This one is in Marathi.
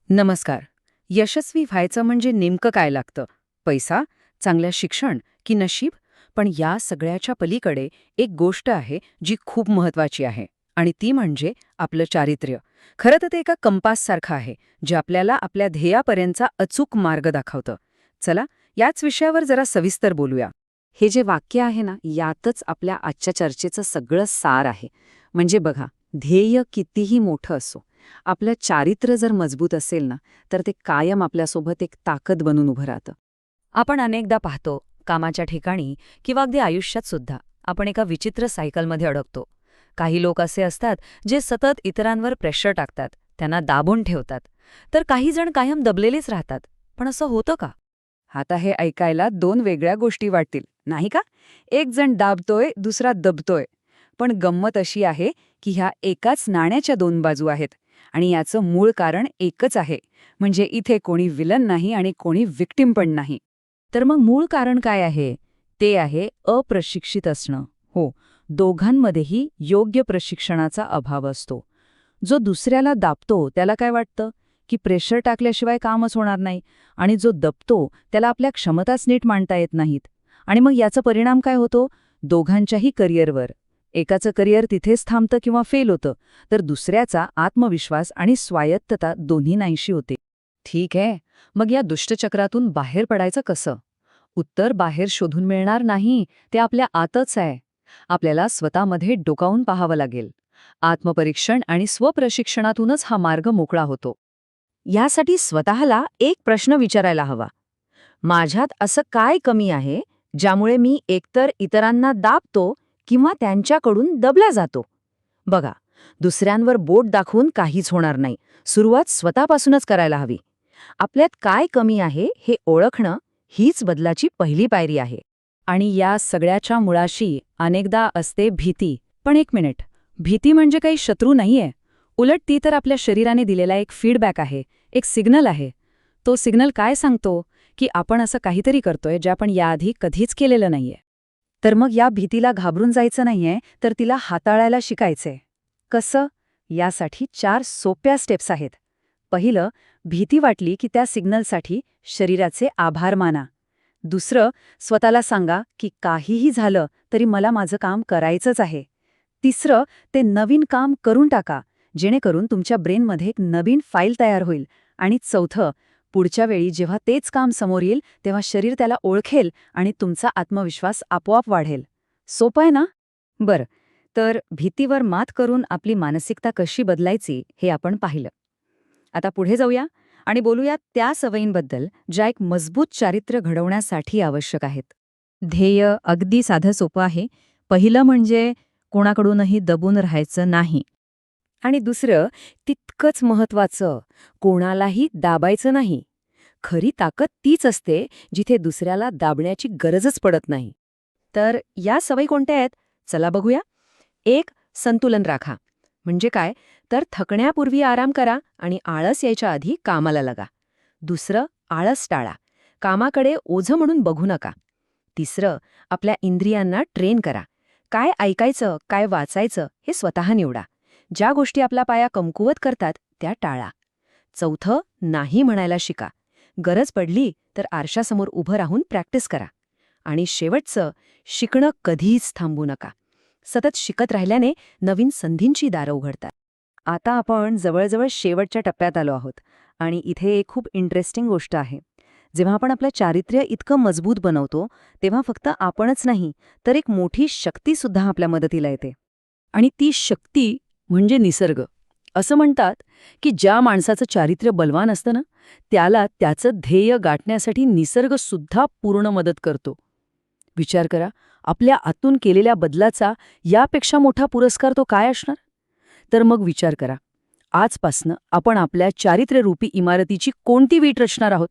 नमस्कार. यशस्वी व्हायचं म्हणजे नेमकं काय लागतं? पैसा, चांगलं शिक्षण की नशीब? पण या सगळ्याच्या पलीकडे एक गोष्ट आहे जी खूप महत्वाची आहे आणि ती म्हणजे आपलं चारित्र्य. खरं तर ते एका कंपाससारखं आहे, जे आपल्याला आपल्या ध्येयापर्यंतचा अचूक मार्ग दाखवतं. चला, याच विषयावर जरा सविस्तर बोलूया. हे जे वाक्य आहे ना, यातच आपल्या आजच्या चर्चेचं सगळं सार आहे. म्हणजे बघा, ध्येय कितीही मोठं असो, आपलं चारित्र्य जर मजबूत असेल ना, तर ते कायम आपल्यासोबत एक ताकद बनून उभं राहतं. आपण अनेकदा पाहतो कामाच्या ठिकाणी किंवा अगदी आयुष्यात सुद्धा आपण एका विचित्र सायकलमध्ये अडकतो. काही लोक असे असतात जे सतत इतरांवर प्रेशर टाकतात, त्यांना दाबून ठेवतात, तर काही जण कायम दबलेलेच राहतात. पण असं होतं का? आता हे ऐकायला दोन वेगळ्या गोष्टी वाटतील, नाही का? एक जण दाबतोय, दुसरा दबतोय. पण गंमत अशी आहे की ह्या एकाच नाण्याच्या दोन बाजू आहेत आणि याचं मूळ कारण एकच आहे. म्हणजे इथे कोणी विलन नाही आणि कोणी विक्टिम पण नाही. तर मग मूळ कारण काय आहे? ते आहे अप्रशिक्षित असणं. हो, दोघांमध्येही योग्य प्रशिक्षणाचा अभाव असतो. जो दुसऱ्याला दाबतो त्याला काय वाटतं की प्रेशर टाकल्याशिवाय कामच होणार नाही, आणि जो दबतो त्याला आपल्या क्षमताच नीट मांडता येत नाहीत. आणि मग याचा परिणाम काय होतो? दोघांच्याही करिअरवर. एकाचं करिअर तिथेच थांबतं किंवा फेल होतं, तर दुसऱ्याचा आत्मविश्वास आणि स्वायत्तता दोन्ही नाहीशी होते. ठीक आहे, मग या दुष्टचक्रातून बाहेर पडायचं कसं? उत्तर बाहेर शोधून मिळणार नाही, ते आपल्या आतच आहे. आपल्याला स्वतःमध्ये डोकावून पाहावं लागेल. आत्मपरीक्षण आणि स्वप्रशिक्षणातूनच हा मार्ग मोकळा होतो. यासाठी स्वतःला एक प्रश्न विचारायला हवा. माझ्यात असं काय कमी आहे ज्यामुळे मी एकतर इतरांना दाबतो किंवा त्यांच्याकडून दबला जातो? बघा, दुसऱ्यांवर बोट दाखवून काहीच होणार नाही. सुरुवात स्वतःपासूनच करायला हवी. आपल्यात काय कमी आहे हे ओळखणं हीच बदलाची पहिली पायरी आहे. आणि या सगळ्याच्या मुळाशी अनेकदा असते भीती. पण एक मिनिट, भीती म्हणजे काही शत्रू नाहीये. उलट ती तर आपल्या शरीराने दिलेला एक फीडबॅक आहे, एक सिग्नल आहे. तो सिग्नल काय सांगतो की आपण असं काहीतरी करतोय जे आपण याआधी कधीच केलेलं नाहीये. तर मग या भीतीला घाबरून जायचं नाहीये, तर तिला हाताळायला शिकायचंय. कसं? यासाठी 4 सोप्या स्टेप्स आहेत. पहिलं, भीती वाटली की त्या सिग्नलसाठी शरीराचे आभार माना. दुसरं, स्वतःला सांगा की काहीही झालं तरी मला माझं काम करायचंच आहे. तिसरं, ते नवीन काम करून टाका, जेणेकरून तुमच्या ब्रेनमध्ये एक नवीन फाईल तयार होईल. आणि चौथं, पुढच्या वेळी जेव्हा तेच काम समोर येईल तेव्हा शरीर त्याला ओळखेल आणि तुमचा आत्मविश्वास आपोआप वाढेल. सोपं आहे ना? बरं, तर भीतीवर मात करून आपली मानसिकता कशी बदलायची हे आपण पाहिलं. आता पुढे जाऊया आणि बोलूया त्या सवयींबद्दल ज्या एक मजबूत चारित्र्य घडवण्यासाठी आवश्यक आहेत. ध्येय अगदी साधं सोपं आहे. पहिलं म्हणजे कोणाकडूनही दबून राहायचं नाही. आणि दुसरं, तितकंच महत्वाचं, कोणालाही दाबायचं नाही. खरी ताकद तीच असते जिथे दुसऱ्याला दाबण्याची गरजच पडत नाही. तर या सवयी कोणत्या आहेत? चला बघूया. एक, संतुलन राखा. म्हणजे काय? तर थकण्यापूर्वी आराम करा आणि आळस यायच्या आधी कामाला लागा. दुसरं, आळस टाळा. कामाकडे ओझं म्हणून बघू नका. तिसरं, आपल्या इंद्रियांना ट्रेन करा. काय ऐकायचं, काय वाचायचं हे स्वतः निवडा. ज्या गोष्टी आपला पाया कमकुवत करतात त्या टाळा. चौथं, नाही म्हणायला शिका. गरज पडली तर आरशासमोर उभं राहून प्रॅक्टिस करा. आणि शेवटचं, शिकणं कधीच थांबू नका. सतत शिकत राहिल्याने नवीन संधींची दारं उघडतात. आता आपण जवळजवळ शेवटच्या टप्प्यात आलो आहोत आणि इथे एक खूप इंटरेस्टिंग गोष्ट आहे. जेव्हा आपण आपलं चारित्र्य इतकं मजबूत बनवतो तेव्हा फक्त आपणच नाही, तर एक मोठी शक्तीसुद्धा आपल्या मदतीला येते. आणि ती शक्ती म्हणजे निसर्ग. असं म्हणतात की ज्या माणसाचं चारित्र्य बलवान असतं ना, त्याला त्याचं ध्येय गाठण्यासाठी निसर्गसुद्धा पूर्ण मदत करतो. विचार करा, आपल्या आतून केलेल्या बदलाचा यापेक्षा मोठा पुरस्कार तो काय असणार? तर मग विचार करा, आजपासनं आपण आपल्या चारित्र्यरूपी इमारतीची कोणती वीट रचणार आहोत?